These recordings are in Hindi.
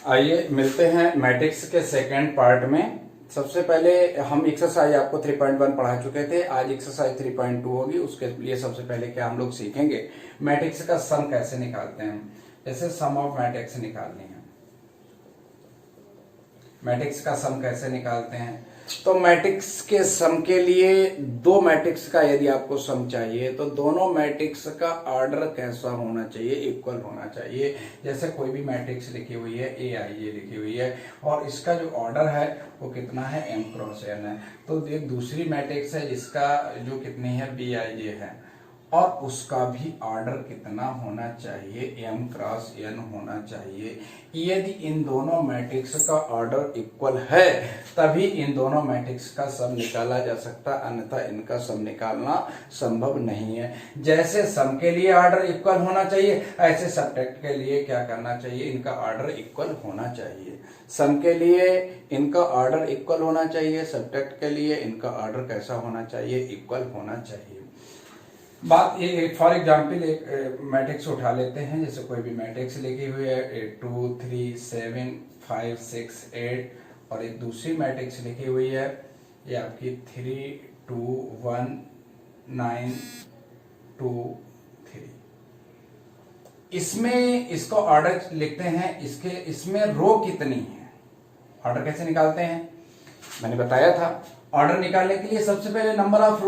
आइए मिलते हैं मैट्रिक्स के सेकंड पार्ट में। सबसे पहले हम एक्सरसाइज आपको 3.1 पढ़ा चुके थे, आज एक्सरसाइज 3.2 होगी। उसके लिए सबसे पहले क्या हम लोग सीखेंगे, मैट्रिक्स का सम कैसे निकालते हैं। जैसे सम ऑफ मैट्रिक्स निकालनी है, मैट्रिक्स का सम कैसे निकालते हैं। तो मैट्रिक्स के सम के लिए दो मैट्रिक्स का यदि आपको सम चाहिए तो दोनों मैट्रिक्स का ऑर्डर कैसा होना चाहिए, इक्वल होना चाहिए। जैसे कोई भी मैट्रिक्स लिखी हुई है ए आई जे लिखी हुई है और इसका जो ऑर्डर है वो कितना है, एम क्रॉस एन है। तो एक दूसरी मैट्रिक्स है जिसका जो कितनी है, बी आई जे है और उसका भी ऑर्डर कितना होना चाहिए, एम क्रॉस एन होना चाहिए। यदि इन दोनों मैट्रिक्स का ऑर्डर इक्वल है तभी इन दोनों मैट्रिक्स का सम निकाला जा सकता, अन्यथा इनका सम निकालना संभव नहीं है। जैसे सम के लिए ऑर्डर इक्वल होना चाहिए, ऐसे सब्ट्रैक्ट के लिए क्या करना चाहिए, इनका ऑर्डर इक्वल होना चाहिए। सम के लिए इनका ऑर्डर इक्वल होना चाहिए, सब्ट्रैक्ट के लिए इनका ऑर्डर कैसा होना चाहिए, इक्वल होना चाहिए। बात फॉर एग्जाम्पल एक मैट्रिक्स उठा लेते हैं। जैसे कोई भी मैट्रिक्स लिखी हुई है 2 3 7 5 6 8 और एक दूसरी मैट्रिक्स लिखी हुई है ये आपकी 3 2 1 9 2 3। इसमें इसको ऑर्डर लिखते हैं, इसमें रो कितनी है, ऑर्डर कैसे निकालते हैं मैंने बताया था। ऑर्डर निकालने के लिए सबसे पहले नंबर ऑफ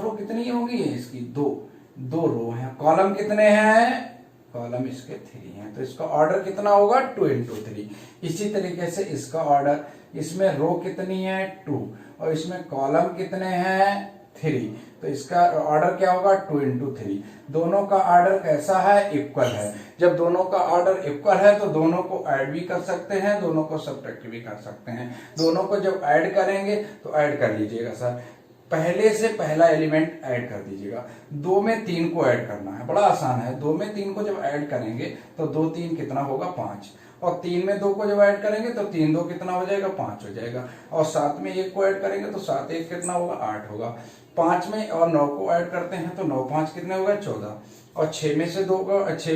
रो कितनी होगी इसकी, दो रो हैं। कॉलम कितने हैं, कॉलम इसके 3 हैं, तो इसका ऑर्डर कितना होगा 2 into 3। इसी तरीके से इसका ऑर्डर, इसमें रो कितनी है 2 और इसमें कॉलम कितने हैं 3, तो इसका ऑर्डर क्या होगा 2 into 3। दोनों का ऑर्डर कैसा है, इक्वल है। जब दोनों का ऑर्डर इक्वल है तो दोनों को ऐड भी कर सकते हैं, दोनों को सब्ट्रैक्ट भी कर सकते हैं। दोनों को जब ऐड करेंगे तो ऐड कर लीजिएगा सर, पहले से पहला एलिमेंट ऐड कर दीजिएगा। 2 में 3 को ऐड करना है, बड़ा आसान है। 2 में 3 को जब ऐड करेंगे तो 2 3 कितना होगा 5 और 3 में 2 को जब ऐड करेंगे तो 3 2 कितना हो जाएगा 5 हो जाएगा और 7 में 1 को ऐड करेंगे तो 7 1 कितना होगा 8 होगा। 5 में और 9 को ऐड करते हैं तो 9 5 कितने होगा 14 और 6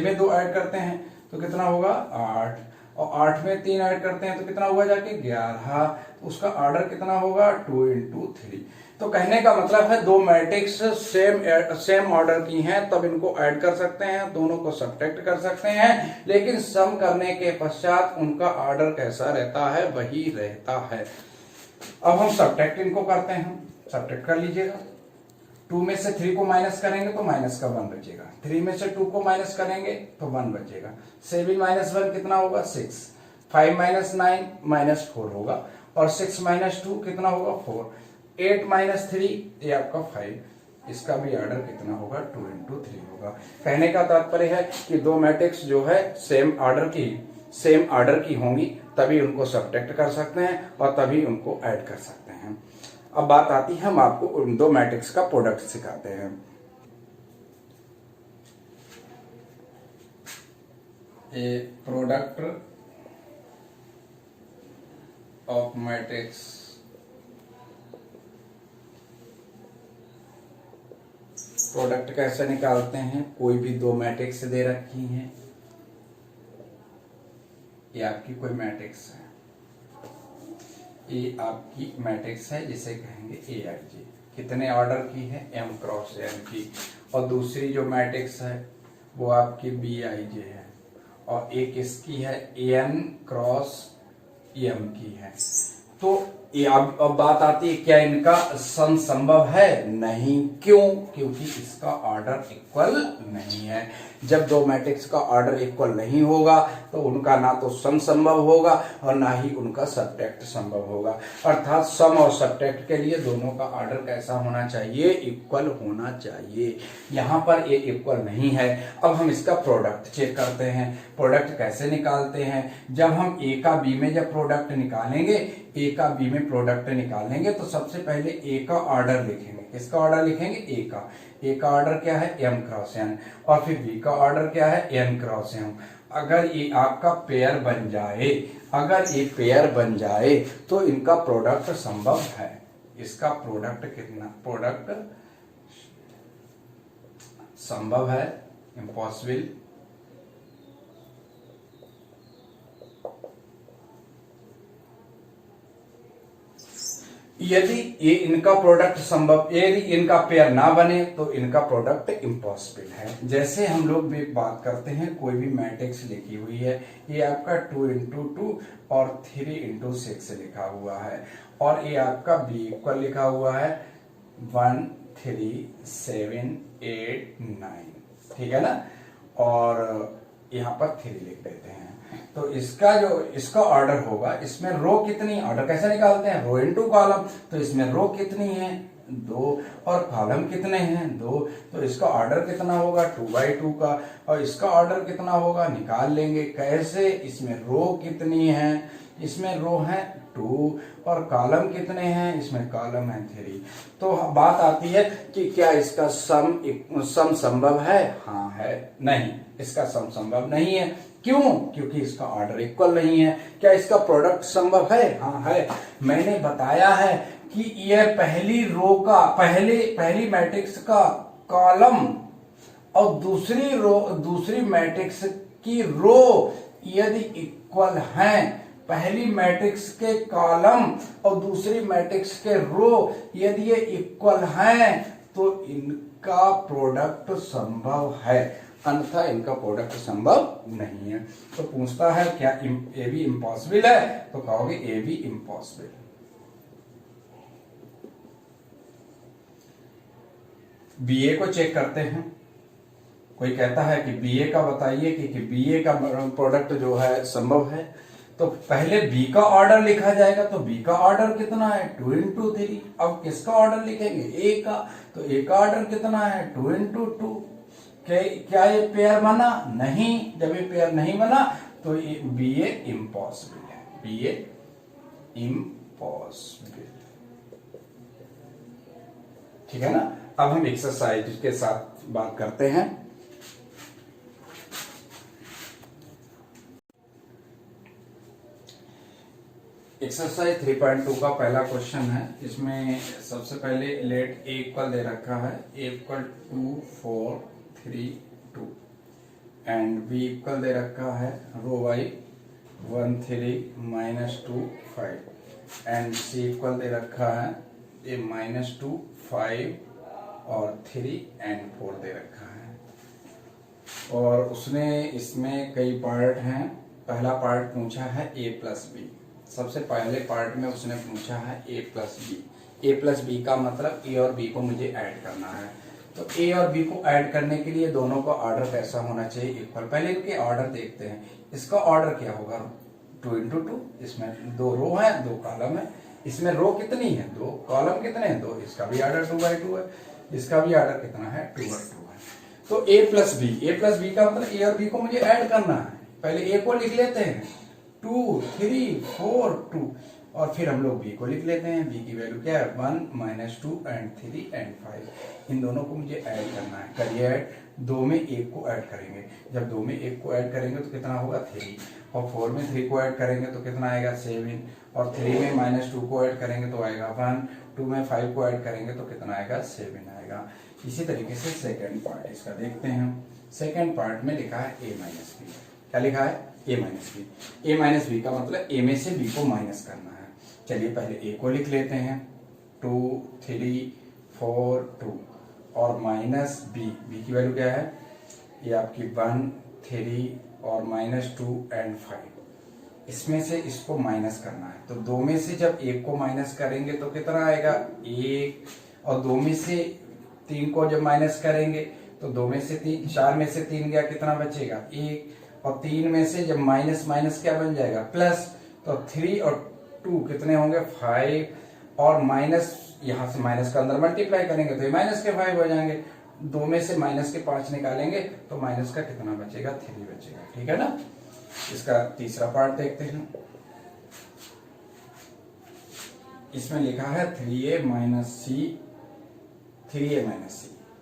में 2 ऐड करते हैं तो कितना होगा 8 और 8 में 3 ऐड करते हैं तो कितना हुआ जाके 11। उसका ऑर्डर कितना होगा 2 into 3। तो कहने का मतलब है दो मैट्रिक्स सेम ऑर्डर की हैं तब इनको ऐड कर सकते हैं, दोनों को सब्ट्रैक्ट कर सकते हैं, लेकिन सम करने के पश्चात उनका ऑर्डर कैसा रहता है, वही रहता है। अब हम सब्ट्रैक्ट इनको करते हैं, सब्ट्रैक्ट कर लीजिएगा। 2 में से 3 को माइनस करेंगे तो माइनस का 1 बचेगा, 3 में से 2 को माइनस करेंगे तो 1 बचेगा। 7 - 1 कितना होगा 6, 5 - 9 -4 होगा और 6 - 2 कितना होगा 4, 8 - 3 ये आपका 5। इसका भी ऑर्डर कितना होगा 2 into 3 होगा। कहने का तात्पर्य है कि दो मैट्रिक्स जो है सेम ऑर्डर की होंगी तभी उनको सब्ट्रैक्ट कर सकते हैं और तभी उनको ऐड कर सकते हैं। अब बात आती है, हम आपको उन दो मैट्रिक्स का प्रोडक्ट सिखाते हैं। ए प्रोडक्ट ऑफ मैट्रिक्स, प्रोडक्ट कैसे निकालते हैं। कोई भी दो मैट्रिक्स दे रखी हैं, ये आपकी कोई मैट्रिक्स है, ये आपकी मैट्रिक्स है जिसे कहेंगे ए आई जे, कितने ऑर्डर की है एम क्रॉस एन की, और दूसरी जो मैट्रिक्स है वो आपकी बी आई जे है और एक इसकी है एन क्रॉस एम की है। तो ये अब बात आती है क्या इनका सम संभव है, नहीं। क्यों, क्योंकि इसका ऑर्डर इक्वल नहीं है। जब दो मैट्रिक्स का ऑर्डर इक्वल नहीं होगा तो उनका ना तो सम संभव होगा और ना ही उनका सब्ट्रैक्ट संभव होगा। अर्थात सम और सब्ट्रैक्ट के लिए दोनों का ऑर्डर कैसा होना चाहिए, इक्वल होना चाहिए। यहाँ पर ये इक्वल नहीं है। अब हम इसका प्रोडक्ट चेक करते हैं। प्रोडक्ट कैसे निकालते हैं, जब हम ए का बी में जब प्रोडक्ट निकालेंगे, ए का बी में प्रोडक्ट निकालेंगे तो सबसे पहले ए का ऑर्डर लिखेंगे। किसका ऑर्डर लिखेंगे, ए का ऑर्डर क्या है एम क्रॉस एन और फिर बी का ऑर्डर क्या है एन क्रॉस एम। अगर ये आपका पेयर बन जाए, अगर ये पेयर बन जाए तो इनका प्रोडक्ट संभव है। इसका प्रोडक्ट कितना, प्रोडक्ट संभव है, इम्पॉसिबल यदि ये इनका प्रोडक्ट संभव, यदि इनका पेयर ना बने तो इनका प्रोडक्ट इम्पॉसिबल है। जैसे हम लोग भी बात करते हैं, कोई भी मैट्रिक्स लिखी हुई है, ये आपका 2 इंटू 2 और 3 इंटू 6 लिखा हुआ है, और ये आपका बी इक्वल लिखा हुआ है 1 3 7 8 9, ठीक है ना, और यहाँ पर 3 लिख देते हैं। तो इसका ऑर्डर होगा, इसमें रो कितनी, ऑर्डर कैसे निकालते हैं, रो इनटू कॉलम, तो इसमें रो कितनी है 2 और कॉलम कितने हैं 2, तो इसका ऑर्डर कितना होगा 2/2 का, और इसका ऑर्डर कितना होगा निकाल लेंगे कैसे, इसमें रो कितनी है, इसमें रो है 2 और कॉलम कितने हैं, इसमें कॉलम है 3। तो बात आती है कि क्या इसका सम संभव है, हाँ है, नहीं इसका सम संभव नहीं है, क्यों, क्योंकि इसका ऑर्डर इक्वल नहीं है। क्या इसका प्रोडक्ट संभव है, हाँ है, मैंने बताया है कि यह पहली रो का पहली मैट्रिक्स का कॉलम और दूसरी मैट्रिक्स की रो यदि इक्वल हैं, पहली मैट्रिक्स के कॉलम और दूसरी मैट्रिक्स के रो यदि ये इक्वल हैं तो इनका प्रोडक्ट संभव है, अन्यथा इनका प्रोडक्ट संभव नहीं है। तो पूछता है क्या ए बी इम्पॉसिबल है, तो कहोगे ए बी इम्पॉसिबल। बीए को चेक करते हैं। कोई कहता है कि बीए का बताइए कि बीए का प्रोडक्ट जो है संभव है, तो पहले बी का ऑर्डर लिखा जाएगा, तो बी का ऑर्डर कितना है 2 इंटू 3। अब किसका ऑर्डर लिखेंगे, ए का, तो ए का ऑर्डर कितना है 2 इंटू 2। क्या ये पेयर बना, नहीं, जब ये पेयर नहीं बना तो ये बी ए इम्पॉसिबल है, बी ए इम्पॉसिबल, ठीक है ना। अब हम एक्सरसाइज के साथ बात करते हैं। एक्सरसाइज 3.2 का पहला क्वेश्चन है। इसमें सबसे पहले लेट ए इक्वल दे रखा है, ए इक्वल 2 4 3 2 एंड बी इक्वल दे रखा है रो वाई 1 3 -2 5 एंड सी इक्वल दे रखा है ए -2 5 और 3 एंड 4 दे रखा है। और उसने इसमें कई पार्ट हैं। पहला पार्ट पूछा है ए प्लस बी। सबसे पहले पार्ट में उसने पूछा है ए प्लस बी। ए प्लस बी का मतलब ए और बी को मुझे ऐड करना है। तो ए और बी को ऐड करने के लिए दोनों का ऑर्डर कैसा होना चाहिए, इक्वल। पहले इनके ऑर्डर देखते हैं। इसका ऑर्डर क्या होगा 2 इंटू 2, इसमें 2 रो है 2 कॉलम है, इसमें रो कितनी है 2, कॉलम कितने हैं 2, इसका भी ऑर्डर 2/2 है, इसका भी ऑर्डर कितना है 2/2 है। तो ए प्लस बी का मतलब ए और बी को मुझे ऐड करना है। पहले ए को लिख लेते हैं 2 3 4 2 और फिर हम लोग बी को लिख लेते हैं। बी की वैल्यू क्या है 1 -2 एंड 3 एंड 5। इन दोनों को मुझे ऐड करना है। करिए ऐड, 2 में 1 को ऐड करेंगे। जब 2 में 1 को ऐड करेंगे तो कितना होगा 3, और 4 में 3 को ऐड करेंगे तो कितना आएगा 7, और 3 में -2 को ऐड करेंगे तो आएगा 1, 2 में 5 को ऐड करेंगे तो कितना आएगा 7 आएगा। इसी तरीके से सेकेंड पार्ट इसका देखते हैं। सेकेंड पार्ट में लिखा है a माइनस बी। क्या लिखा है a minus B. a minus B का मतलब a में से b को माइनस करना है। चलिए पहले a को लिख लेते हैं 2 3 4 2 और माइनस b की वैल्यू क्या है, ये आपकी 1 3 और -2 एंड 5। इसमें से इसको माइनस करना है। तो 2 में से जब 1 को माइनस करेंगे तो कितना आएगा 1, और 2 में से 3 को जब माइनस करेंगे तो 2 में से 3, 4 में से 3 गया, कितना बचेगा 1, और 3 में से जब माइनस माइनस क्या बन जाएगा प्लस, तो 3 और 2 कितने होंगे 5, और माइनस यहाँ से माइनस का अंदर मल्टीप्लाई करेंगे तो ये माइनस के 5 हो जाएंगे। 2 में से माइनस के 5 निकालेंगे तो माइनस का कितना बचेगा 3 बचेगा, ठीक है ना। इसका तीसरा पार्ट देखते हैं। इसमें लिखा है 3a माइनस सी।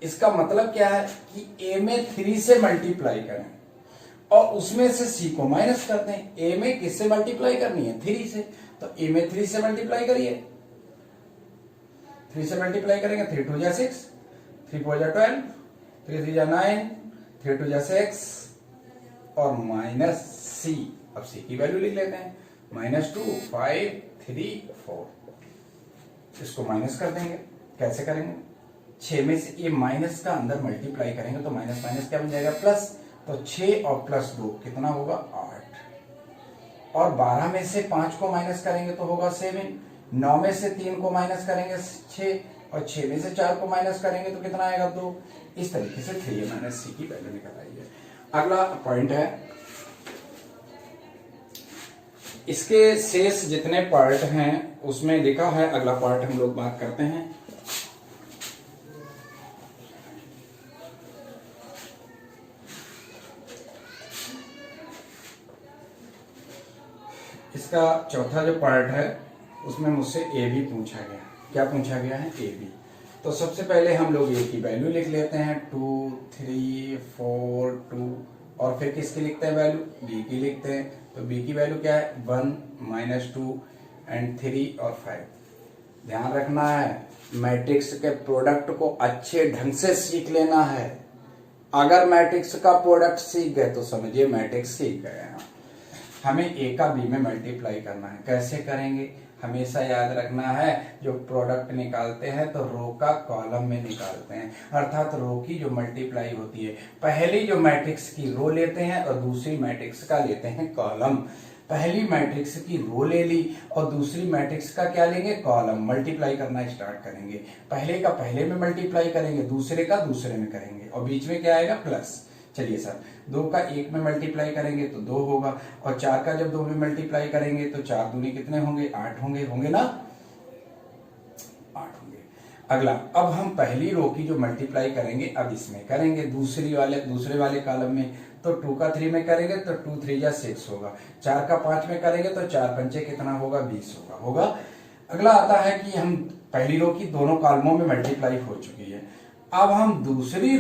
इसका मतलब क्या है कि a में 3 से मल्टीप्लाई करें और उसमें से c को माइनस कर दें। a में किससे मल्टीप्लाई करनी है 3 से, तो a में 3 से मल्टीप्लाई करिए। 3 से मल्टीप्लाई करेंगे 3 2 जा 6, 3 4 जा 12, 3 3 जा 9, 3 2 जा 6 और माइनस c। अब c की वैल्यू लिख लेते हैं -2 5 3 4। इसको माइनस कर देंगे। कैसे करेंगे? 6 में से ये माइनस का अंदर मल्टीप्लाई करेंगे तो माइनस माइनस क्या बन जाएगा? प्लस। तो 6 और प्लस 2 कितना होगा? 8। और 12 में से 5 को माइनस करेंगे तो होगा 7। 9 में से 3 को माइनस करेंगे 6, और 6 में से 4 को माइनस करेंगे तो कितना आएगा? 2। इस तरीके से 3a माइनस c की वैल्यू निकल आई है। अगला पॉइंट है, इसके शेष जितने पार्ट हैं उसमें लिखा है, अगला पार्ट हम लोग बात करते हैं। इसका चौथा जो पार्ट है उसमें मुझसे ए बी पूछा गया। क्या पूछा गया है? A B. तो सबसे पहले हम लोग ए की वैल्यू लिख लेते हैं, 2, 3, 4, 2, और फिर किसकी लिखते हैं वैल्यू? बी की लिखते हैं। तो बी की वैल्यू क्या है? 1, -2 एंड 3 और 5। ध्यान रखना है, मैट्रिक्स के प्रोडक्ट को अच्छे ढंग से सीख लेना है। अगर मैट्रिक्स का प्रोडक्ट सीख गए तो समझिए मैट्रिक्स सीख गए हैं। हमें ए का बी में मल्टीप्लाई करना है। कैसे करेंगे? हमेशा याद रखना है, जो प्रोडक्ट निकालते हैं तो रो का कॉलम में निकालते हैं, अर्थात रो की जो मल्टीप्लाई होती है, पहली जो मैट्रिक्स की रो लेते हैं और दूसरी मैट्रिक्स का लेते हैं कॉलम। पहली मैट्रिक्स की रो ले ली और दूसरी मैट्रिक्स का क्या लेंगे? कॉलम। मल्टीप्लाई करना स्टार्ट करेंगे। पहले का पहले में मल्टीप्लाई करेंगे, दूसरे का दूसरे में करेंगे, और बीच में क्या आएगा? प्लस। चलिए सर, 2 का 1 में मल्टीप्लाई करेंगे तो 2 होगा, और 4 का जब 2 में मल्टीप्लाई करेंगे तो 4 दूनी कितने होंगे? 8 होंगे। होंगे ना? 8 होंगे। अगला, अब हम पहली रो की जो मल्टीप्लाई करेंगे अब इसमें करेंगे, दूसरे वाले कॉलम में। तो 2 का 3 में करेंगे तो 2 3 जा 6 होगा। 4 का 5 में करेंगे तो 4 पंचे कितना होगा? 20 होगा। अगला आता है कि हम पहली रो की दोनों कॉलमों में मल्टीप्लाई हो चुकी है। अब हम दूसरी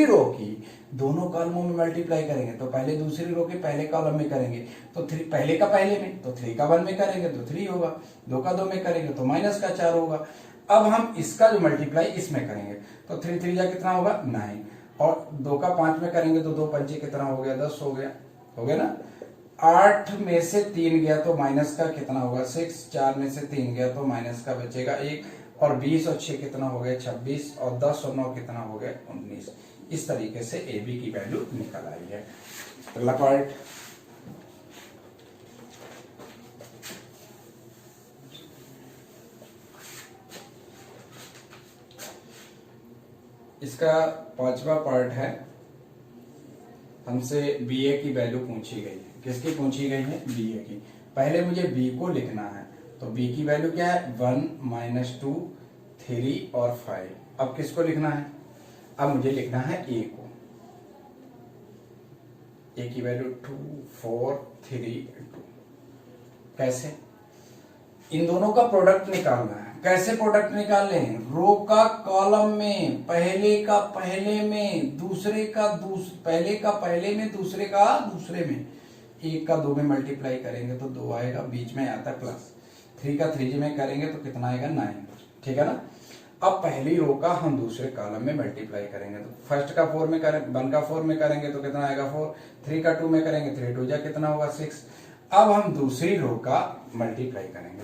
रो की दोनों कॉलमों में मल्टीप्लाई करेंगे। तो पहले दूसरी रो के पहले कॉलम में करेंगे तो 3, पहले का पहले में, तो 3 का 1 में करेंगे तो 3 होगा। 2 का 2 में करेंगे तो माइनस का 4 होगा। अब हम इसका जो मल्टीप्लाई इसमें करेंगे तो 3 3 जा कितना होगा? 9, और 2 का 5 में करेंगे तो 2 पंचे कितना हो गया? 10 हो गया। हो गया ना? 8 में से 3 गया तो माइनस का कितना होगा? 6। 4 में से 3 गया तो माइनस का बचेगा 1, और 20 और 6 कितना हो गया? 26, और 10 और 9 कितना हो गया? 19। इस तरीके से ए बी की वैल्यू निकल आई है। अगला पार्ट, इसका पांचवा पार्ट है, हमसे बी ए की वैल्यू पूछी गई है। किसकी पूछी गई है? बी ए की। पहले मुझे बी को लिखना है, तो बी की वैल्यू क्या है? 1, -2, 3 और 5। अब किसको लिखना है? अब मुझे लिखना है ए को। ए की वैल्यू 2, 4, 3, 2। कैसे? इन दोनों का प्रोडक्ट निकालना है। कैसे प्रोडक्ट निकाल लें? रो का कॉलम में, पहले का पहले में, दूसरे का पहले का पहले में, दूसरे का दूसरे में। 1 का 2 में मल्टीप्लाई करेंगे तो 2 आएगा, बीच में आता है प्लस। 3 का 3 में करेंगे तो कितना आएगा? 9। ठीक है ना? अब पहली रो का हम दूसरे कॉलम में मल्टीप्लाई करेंगे तो फर्स्ट का 4 में करें, 1 का 4 में करेंगे तो कितना आएगा? 4। 3 का 2 में करेंगे, 3 2 जा कितना होगा? 6। अब हम दूसरी रो का मल्टीप्लाई करेंगे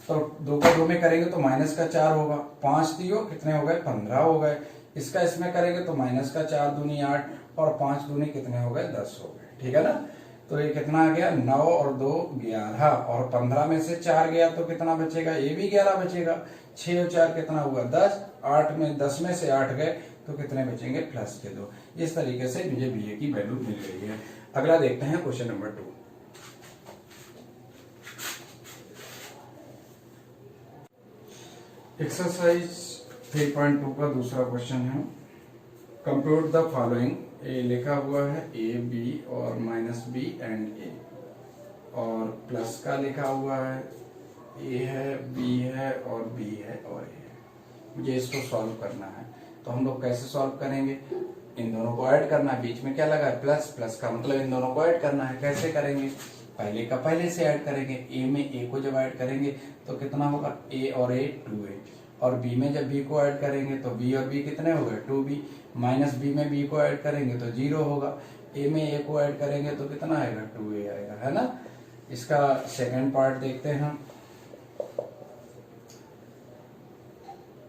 तो 2 का 2 में करेंगे तो माइनस का 4 होगा। 5 दियो कितने हो गए? 15 हो गए। इसका इसमें करेंगे तो माइनस का 4 दूनी 8, और 5 दूनी कितने हो गए? 10 हो गए। ठीक है ना? तो ये कितना आ गया? 9 और 2 11, और 15 में से 4 गया तो कितना बचेगा? ये भी 11 बचेगा। 6 और 4 कितना हुआ? 10। 8 में 10 में से 8 गए तो कितने बचेंगे? प्लस के 2। इस तरीके से मुझे बी ए की वैल्यू मिल गई है। अगला देखते हैं क्वेश्चन नंबर 2। एक्सरसाइज 3.2 का दूसरा क्वेश्चन है। Compute the following. ए लिखा हुआ है ए बी और -b एंड ए, और प्लस का लिखा हुआ है ए है, बी है और बी है और ए है। मुझे इसको सॉल्व करना है। तो हम लोग कैसे सॉल्व करेंगे? इन दोनों को ऐड करना है। बीच में क्या लगा है? प्लस। प्लस का मतलब इन दोनों को ऐड करना है। कैसे करेंगे? पहले का पहले से ऐड करेंगे। ए में ए को जब ऐड करेंगे तो कितना होगा? ए और ए 2a, और बी में जब बी को ऐड करेंगे तो बी और बी कितने हो गए? 2b, माइनस बी में बी को ऐड करेंगे तो 0 होगा। ए में ए को ऐड करेंगे तो कितना आएगा? 2a आएगा, है ना? इसका सेकंड पार्ट देखते हैं हम।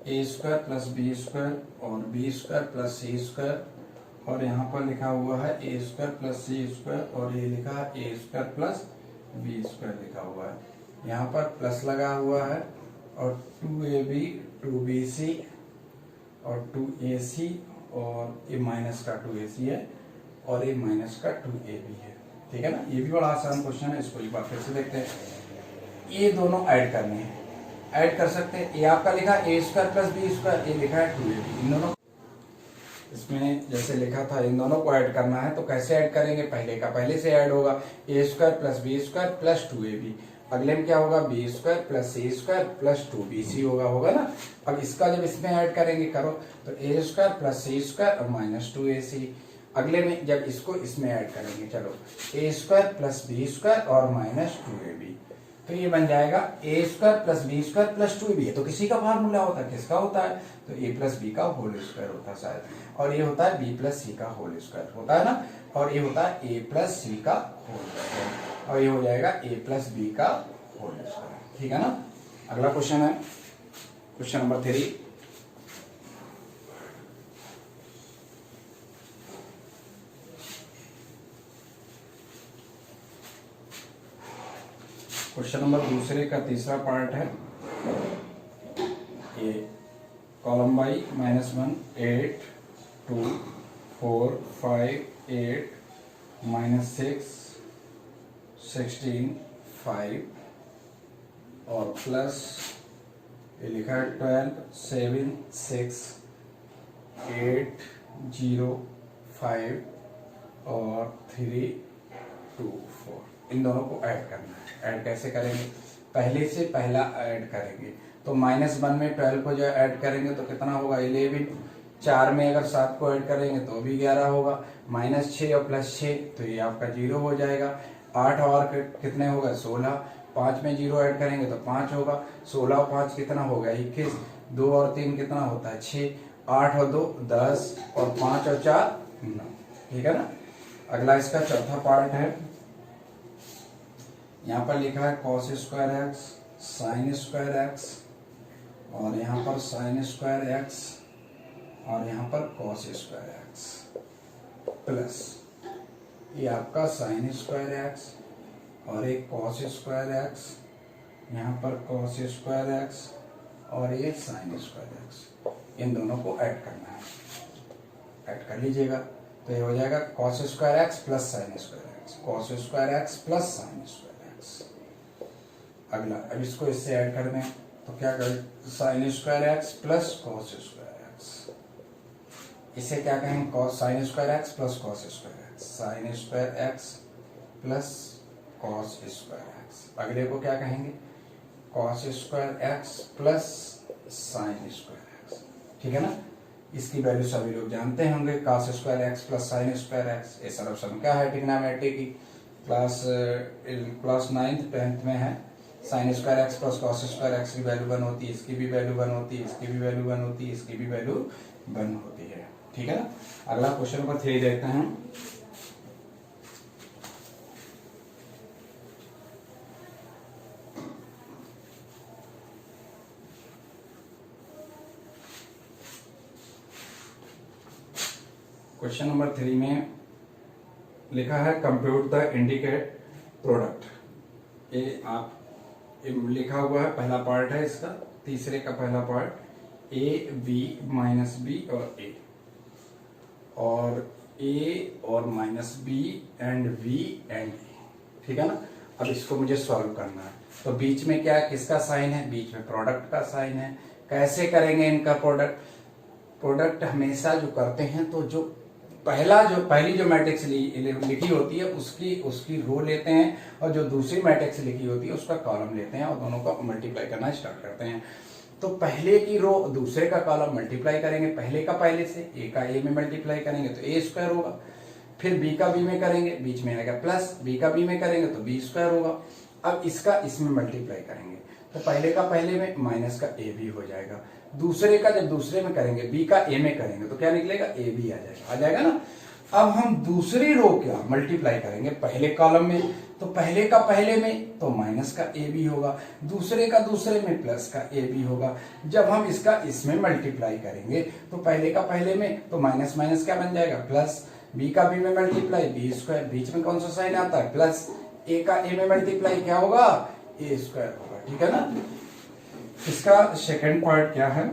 ए स्क्वायर प्लस बी स्क्वायर और B square plus C square, और यहाँ पर लिखा हुआ है ए स्क्वायर प्लस सी स्क्वायर, और ये लिखा है ए स्क्वायर प्लस बी स्क्वायर लिखा हुआ है। यहाँ पर प्लस लगा हुआ है, और 2ab 2bc और 2ac, और ये माइनस का 2ac है, और ये माइनस का 2ab है। ठीक है ना, ये भी बड़ा आसान क्वेश्चन है, इसको एक बार फिर से देखते हैं। ये दोनों ऐड करने हैं, ऐड कर सकते हैं। ये आपका लिखा ए स्क्वायर प्लस बी स्क्वायर, ये लिखा है 2ab। इन दोनों इसमें जैसे लिखा था इन दोनों को ऐड करना है, तो कैसे ऐड करेंगे? पहले का पहले से ऐड होगा, A square plus B square plus 2ab। अगले में क्या होगा? B square plus C square plus 2bc होगा ना। अब इसका जब इसमें ऐड करेंगे करो तो A square plus C square और माइनस 2ac। अगले में जब इसको इसमें ऐड करेंगे, चलो A square plus B square और माइनस 2ab, तो ये बन जाएगा A square plus B square plus 2ab। तो किसी का फार्मूला होता है, किसका होता है? तो ए प्लस बी का होल स्क्वायर होता है शायद, और ये होता है बी प्लस सी का होल स्क्वायर होता है ना, और ये होता है ए प्लस सी का होल स्क्वायर, और ये हो जाएगा ए प्लस बी का होल स्क्वायर। ठीक है ना। अगला क्वेश्चन है क्वेश्चन नंबर 3। क्वेश्चन नंबर दूसरे का तीसरा पार्ट है। ये कॉलम बाई -1 8 2 4 5 8 -6 16 5 और प्लस ये लिखा है 12 7 6 8 0 5 और 3 2 4। इन दोनों को ऐड करना है। ऐड कैसे करेंगे? पहले से पहला ऐड करेंगे, तो -1 में 12 को जो ऐड करेंगे तो कितना होगा? 11। 4 में अगर 7 को ऐड करेंगे तो भी 11 होगा। -6 और +6 तो ये आपका 0 हो जाएगा। 8 और कितने होगा? 16। 5 में 0 ऐड करेंगे तो 5 होगा। 16 और 5 कितना होगा? 21। 2 और 3 कितना होता है? 6। 8 और 2 10 और 5 और 4 9। ठीक है ना। अगला इसका चौथा पार्ट है। यहाँ पर लिखा है cos square x sine square x, और यहाँ पर साइन स्क्वायर एक्स, और यहाँ पर cos स्क्वायर एक्स, प्लस ये आपका साइन स्क्वायर एक्स और एक cos स्क्वायर एक्स, यहाँ पर cos स्क्वायर एक्स और ये साइन स्क्वायर एक्स। इन दोनों को ऐड करना है, ऐड कर लीजिएगा तो ये हो जाएगा cos square x plus sine square x, cos square x plus sine square x. अगला अब इसको इससे ऐड कर दें तो क्या करें? Sine square x plus cos square x. इसे क्या कहेंगे? Cos sine square x plus cos square x, sine square x plus cos square x. अगले को क्या कहेंगे? Cos square x plus sine square x. ठीक है ना। इसकी वैल्यू सभी लोग जानते होंगे, cos square x plus sine square x. ये सर्वसम क्या है? ट्रिग्नोमेट्री की क्लास 9th 10th में है। Sine square x plus cos square x की वैल्यू 1 होती है, इसकी भी वैल्यू 1 होती है, इसकी भी वैल्यू 1 होती है, इसकी भी वैल्यू 1 होती है। ठीक है ना। अगला क्वेश्चन नंबर 3 देखते हैं। क्वेश्चन नंबर 3 में लिखा है कंप्यूट द इंडिकेट प्रोडक्ट। ये आप लिखा हुआ है, पहला पार्ट है इसका, तीसरे का पहला part A B minus B और ए, और ए और minus B and V and A. ठीक है ना। अब इसको मुझे सॉल्व करना है, तो बीच में क्या किसका साइन है? बीच में प्रोडक्ट का साइन है। कैसे करेंगे इनका प्रोडक्ट? प्रोडक्ट हमेशा जो करते हैं तो जो पहली जो मैट्रिक्स लिखी होती है उसकी रो लेते हैं, और जो दूसरी मैट्रिक्स लिखी होती है उसका कॉलम लेते हैं, और दोनों का मल्टीप्लाई करना स्टार्ट करते हैं। तो पहले की रो दूसरे का कॉलम मल्टीप्लाई करेंगे, पहले का पहले से, ए का ए में मल्टीप्लाई करेंगे तो ए स्क्वायर होगा, फिर बी का बी में करेंगे, बीच में आएगा प्लस, बी का बी में करेंगे तो बी स्क्वायर होगा। अब इसका इसमें मल्टीप्लाई करेंगे तो पहले का पहले में माइनस का ए भी हो जाएगा, दूसरे का जब दूसरे में करेंगे, बी का ए में करेंगे तो क्या निकलेगा? ए बी आ जाएगा ना। अब हम दूसरी रो क्या मल्टीप्लाई करेंगे पहले कॉलम में, तो पहले का पहले में तो माइनस का ए बी होगा, दूसरे का दूसरे में प्लस का ए बी होगा। जब हम इसका इसमें मल्टीप्लाई करेंगे तो पहले का पहले में तो माइनस माइनस क्या बन जाएगा प्लस, बी का बी में मल्टीप्लाई बी स्क्वायर, बीच में कौन सा साइन आता है प्लस, ए का ए में मल्टीप्लाई क्या होगा ए स्क्वायर होगा। ठीक है ना। इसका सेकंड पार्ट क्या है,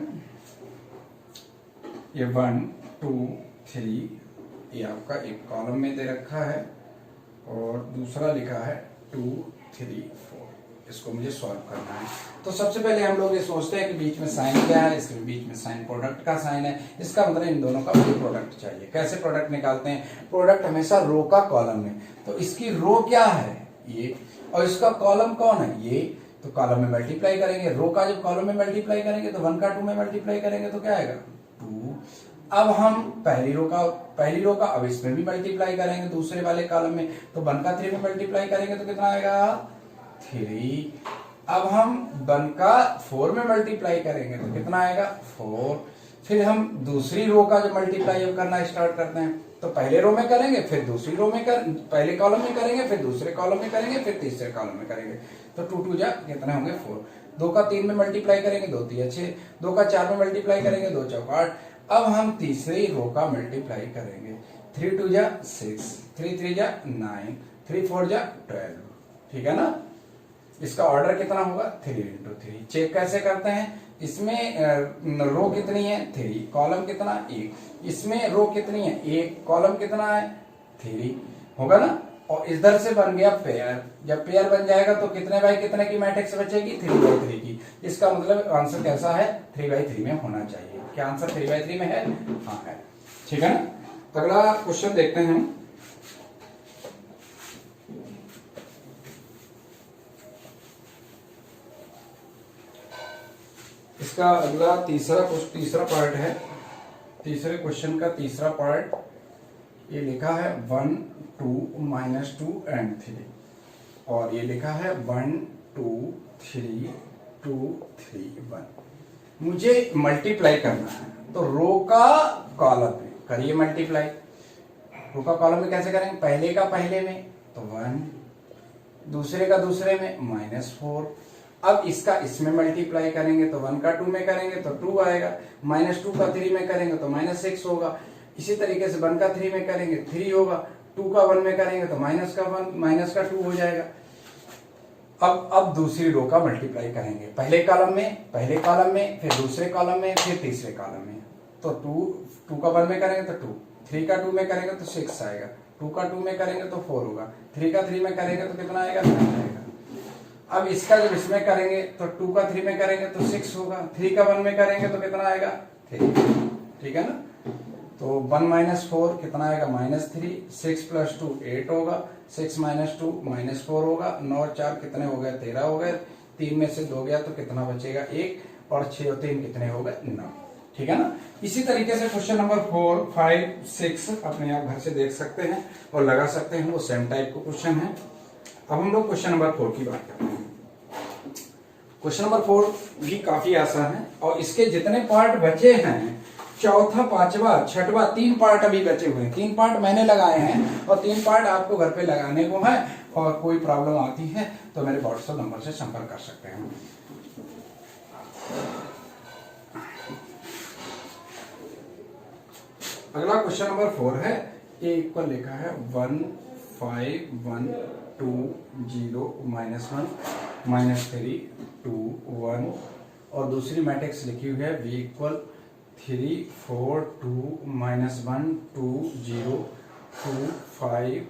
ये 1 2 3 ये आपका एक कॉलम में दे रखा है और दूसरा लिखा है 2 3 4, इसको मुझे सॉल्व करना है। तो सबसे पहले हम लोग ये सोचते हैं कि बीच में साइन क्या है, इसके बीच में साइन प्रोडक्ट का साइन है, इसका मतलब इन दोनों का मुझे प्रोडक्ट चाहिए। कैसे प्रोडक्ट निकालते हैं, प्रोडक्ट हमेशा रो का कॉलम में, तो इसकी रो क्या है ये और इसका कॉलम कौन है ये, तो कॉलम में मल्टीप्लाई करेंगे, रो का जब कॉलम में मल्टीप्लाई करेंगे तो 1 का 2 में मल्टीप्लाई करेंगे तो क्या आएगा 2। अब हम पहली रो का अब इसमें भी मल्टीप्लाई करेंगे दूसरे वाले कॉलम में, तो 1 का 3 में मल्टीप्लाई करेंगे तो कितना आएगा 3। अब हम 1 का 4 में मल्टीप्लाई करेंगे तो कितना आएगा 4। फिर हम दूसरी रो का जो मल्टीप्लाई अब करना स्टार्ट करते हैं, तो पहले रो में करेंगे फिर दूसरी रो में पहले कॉलम में करेंगे फिर दूसरे कॉलम में करेंगे फिर तीसरे कॉलम में करेंगे, तो 2 2 जा कितने होंगे 4। 2 का 3 में मल्टीप्लाई करेंगे 2 3 6, 2 का 4 में मल्टीप्लाई करेंगे 2 4 8। अब हम तीसरी रो का मल्टीप्लाई करेंगे, 3 2 जा 6, 3 3 जा 9, 3 4 जा 12। ठीक है ना। इसका ऑर्डर कितना होगा 3 × 3। चेक कैसे करते हैं, इसमें रो कितनी है 3, कॉलम कितना 1, इसमें रो कितनी है 1, कॉलम कितना है 3 होगा ना। और इधर से बन गया पेयर, जब पेयर बन जाएगा तो कितने बाई कितने की मैट्रिक्स बचेगी 3/3 की। इसका मतलब आंसर कैसा है 3/3 में होना चाहिए। क्या आंसर 3/3 में है, हाँ है। ठीक है ना। अगला क्वेश्चन देखते हैं हम। इसका अगला तीसरा पार्ट है, तीसरे क्वेश्चन का तीसरा पार्ट ये लिखा है 1 2 -2 and 3, और ये लिखा है 1 2 3 2 3 1। मुझे मल्टीप्लाई करना है, तो रो का कॉलम में करिए मल्टीप्लाई। रो का कॉलम में कैसे करेंगे, पहले का पहले में तो 1, दूसरे का दूसरे में -4। अब इसका इसमें मल्टीप्लाई करेंगे तो 1 का 2 में करेंगे तो 2 आएगा, -2 का 3 में करेंगे तो -6 होगा। इसी तरीके से 1 का 3 में करेंगे 3 होगा, 2 का 1 में करेंगे तो माइनस का 2 हो जाएगा। अब दूसरी रो का मल्टीप्लाई करेंगे, पहले कॉलम में फिर दूसरे कॉलम में फिर तीसरे कॉलम में, तो 2 का 1 में करेंगे तो 2, 3 का 2 में करेंगे तो 6 आएगा, 2 का 2 में करेंगे तो 4 होगा, 3 का 3 में करेंगे तो कितना आएगा 9 आएगा। अब इसका जब इसमें करेंगे तो 2 का 3 में करेंगे तो 6 होगा, 3 का 1 में करेंगे तो कितना आएगा 3। ठीक है ना। तो 1 - 4 कितना आएगा -3, 6 + 2 8 होगा, 6 - 2 -4 होगा, 9 और 4 कितने हो गए 13 हो गए, 3 में से 2 गया तो कितना बचेगा 1, और 6 और 3 कितने हो गए 9। ठीक है ना। इसी तरीके से क्वेश्चन नंबर 4 5 6 अपने आप घर से देख सकते हैं और लगा सकते हैं, वो सेम टाइप का क्वेश्चन है। अब हम लोग क्वेश्चन नंबर 4 की बात करते हैं। क्वेश्चन नंबर 4 भी काफी आसान है और इसके जितने पार्ट बचे हैं, चौथा, पांचवा, छठवा, 3 पार्ट अभी बचे हुए हैं। 3 पार्ट मैंने लगाए हैं और 3 पार्ट आपको घर पे लगाने को है, और कोई प्रॉब्लम आती है तो मेरे व्हाट्सएप नंबर से संपर्क कर सकते हैं। अगला क्वेश्चन नंबर 4 है, ये इक्वल लिखा है 1 5 1 2 0 -1 -3 2 1, और दूसरी मैट्रिक्स लिखी हुई है V = 3 4 2 -1 2 0 2 5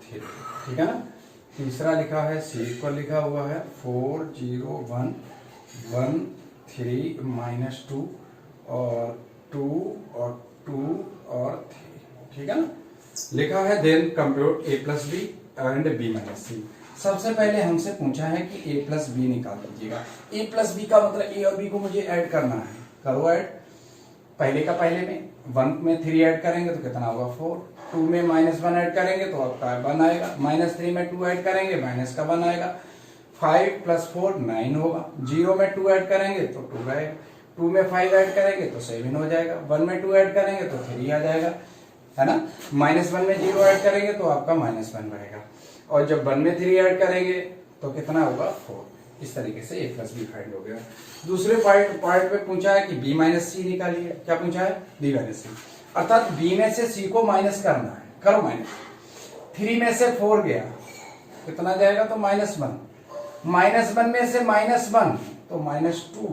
3। ठीक है ना। तीसरा लिखा है C = लिखा हुआ है 4 0 1 1 3 -2 और 2 और 2 और 3। ठीक है ना। लिखा है then compute A + B and B - C। सबसे पहले हमसे पूछा है कि A + B निकाल दीजिएगा। A + B का मतलब A और B को मुझे ऐड करना है, करो ऐड। पहले का पहले में 1 में 3 ऐड करेंगे तो कितना होगा 4, 2 में -1 ऐड करेंगे तो आपका 1 आएगा, -3 में 2 ऐड करेंगे माइनस का 1 आएगा, 5 + 4 9 होगा, 0 में 2 ऐड करेंगे तो 2 आएगा, 2 में 5 ऐड करेंगे तो 7 हो जाएगा, 1 में 2 ऐड करेंगे तो 3 आ जाएगा, है ना। -1 में 0 ऐड करेंगे तो आपका -1 रहेगा। और जब 1 में 3 ऐड करेंगे तो कितना होगा 4। इस तरीके से a प्लस बी फाइंड हो गया। दूसरे पार्ट पे पूछा है कि b माइनस सी निकालिए। क्या पूछा है? b माइनस सी, अर्थात b में से c को माइनस करना है। करो माइनस। 3 में से 4 गया, कितना जाएगा? तो -1। -1 में से -1 तो -2।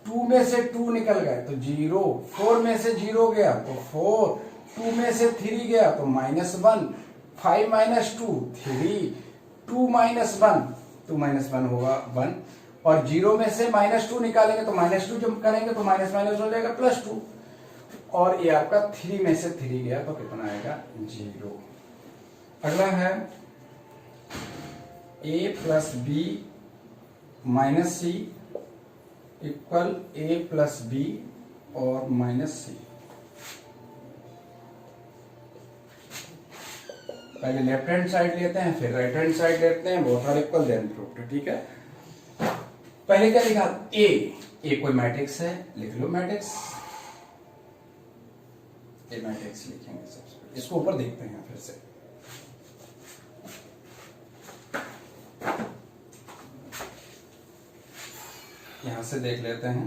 2 में से 2 निकल गए तो 0। 4 में से 0 गया तो 4। 2 में से 3 गया तो -1। 5 - 2 3। 2 - 1 2 - 1 होगा 1। और 0 में से -2 निकालेंगे तो -2 जब करेंगे तो माइनस माइनस हो जाएगा +2। और ये आपका 3 में से 3 गया तो कितना आएगा? 0। अगला है a plus B minus C equal a plus B और माइनस सी। पहले लेफ्ट हैंड साइड लेते हैं, फिर राइट हैंड साइड लेते हैं। Both are equal then proved. ठीक है, पहले क्या लिखा? ए कोई मैट्रिक्स है, लिख लो मैट्रिक्स। ए मैट्रिक्स लिखेंगे सबसे पहले। इसको ऊपर देखते हैं फिर से। यहां से देख लेते हैं।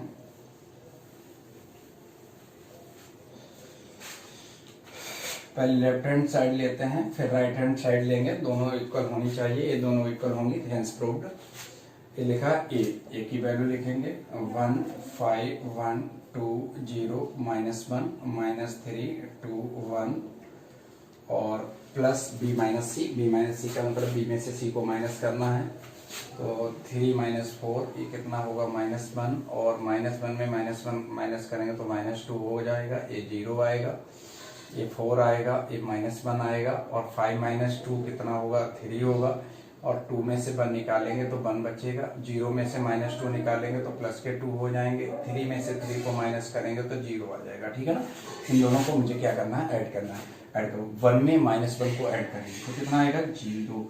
पहले लेफ्ट हैंड साइड लेते हैं, फिर राइट हैंड साइड लेंगे। दोनों इक्वल होनी चाहिए। ये दोनों इक्वल होंगी, हेंस प्रूव्ड। ये लिखा ए की वैल्यू लिखेंगे 1 5 1 2 0 -1 -3 2 1 और प्लस बी माइनस सी। बी माइनस सी का मतलब बी में से सी को माइनस करना है। तो 3 - 4 ये कितना होगा? -1। और -1 में -1 माइनस करेंगे तो -2 हो जाएगा। ये 0 आएगा, ये 4 आएगा, ये -1 आएगा। और 5 - 2 कितना होगा? 3 होगा। और 2 में से 1 निकालेंगे तो 1 बचेगा। 0 में से -2 निकालेंगे तो प्लस के 2 हो जाएंगे। 3 में से 3 को माइनस करेंगे तो 0 आ जाएगा। ठीक है ना? इन दोनों को मुझे क्या करना है? ऐड करना है। ऐड करो। 1 में -1 को ऐड करेंगे तो कितना आएगा? 0।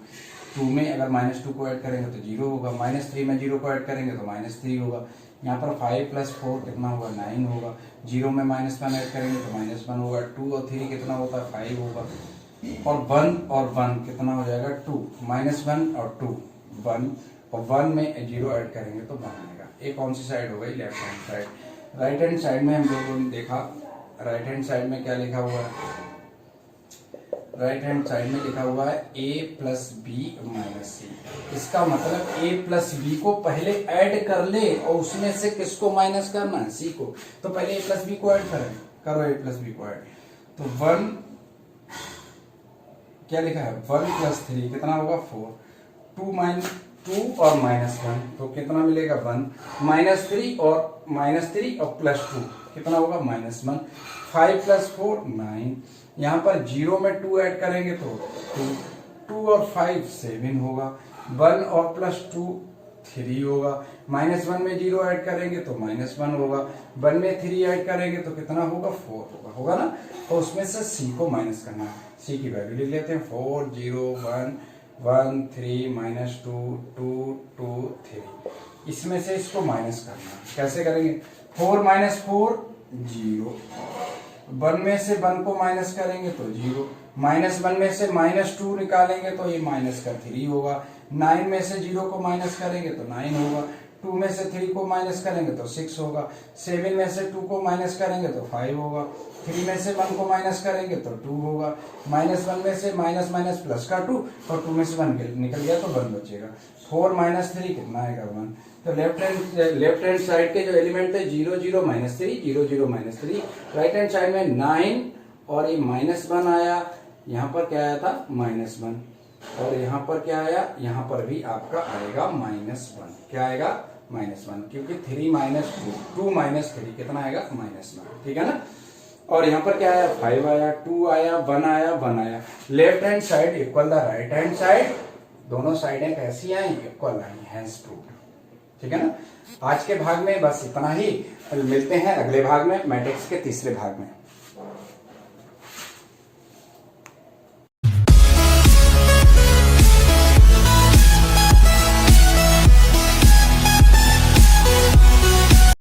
2 में अगर -2 को ऐड करेंगे तो 0 होगा। -3 में 0 को ऐड करेंगे तो -3 होगा। यहाँ पर 5 + 4 कितना होगा? 9 होगा। 0 में -1 ऐड करेंगे तो -1 होगा। 2 और 3 कितना होता है? 5 होगा। और 1 कितना हो जाएगा? 2। -1 और 2 1 और 1 में 0 ऐड करेंगे तो 1 आएगा। ये कौन सी साइड हो गई? Left hand side. Right hand side में हम लोगों ने देखा, राइट हैंड साइड में क्या लिखा हुआ है? राइट हैंड साइड में लिखा हुआ है a प्लस बी माइनस सी। इसका मतलब a प्लस बी को पहले ऐड कर ले और उसमें से किसको माइनस करना है? सी को। तो पहले a प्लस बी को ऐड करें। करो a प्लस बी को ऐड। तो 1 क्या लिखा है? 1 + 3 कितना होगा? 4। 2 और -1 तो कितना मिलेगा? 1। -3 और +2 कितना होगा? -1। 5 + 4 9। यहाँ पर 0 में 2 ऐड करेंगे तो 2 और 5 7 होगा। 1 और +2 3 होगा। -1 में 0 ऐड करेंगे तो -1 होगा। 1 में 3 ऐड करेंगे तो कितना होगा? 4 होगा ना? तो उसमें से c को माइनस करना है। c की वैल्यू लिख लेते हैं 4 0 1 1 3 -2 2 2 3। इसमें से इसको माइनस करना है। कैसे करेंगे? 4 - 4 0। 1 में से 1 को माइनस करेंगे तो 0। -1 में से -2 निकालेंगे तो ये -3 होगा। 9 में से 0 को माइनस करेंगे तो 9 होगा। 2 में से 3 को माइनस करेंगे तो 6 होगा। 7 में से 2 को माइनस करेंगे तो 5 होगा। 3 में से 1 को माइनस करेंगे तो 2 होगा। -1 में से माइनस प्लस का 2 और 2 में से 1 निकल गया तो 1 बचेगा। 4 - 3 कितना आएगा? 1। तो लेफ्ट हैंड साइड के जो एलिमेंट थे 0 0 -3 0 0 -3। राइट हैंड साइड में 9 और ये -1 आया। यहाँ पर क्या आया था? -1। और यहाँ पर क्या आया? यहाँ पर भी आपका आएगा -1। क्या आएगा? -1, क्योंकि 3 - 2 -3 कितना आएगा? -1। ठीक है ना? और यहाँ पर क्या आया? 5 आया, 2 आया, 1 आया, 1 आया। Left hand side equal the right hand side. दोनों साइडें कैसी आई? इक्वल आई। Hence proved. ठीक है ना? आज के भाग में बस इतना ही। मिलते हैं अगले भाग में, मैट्रिक्स के तीसरे भाग में।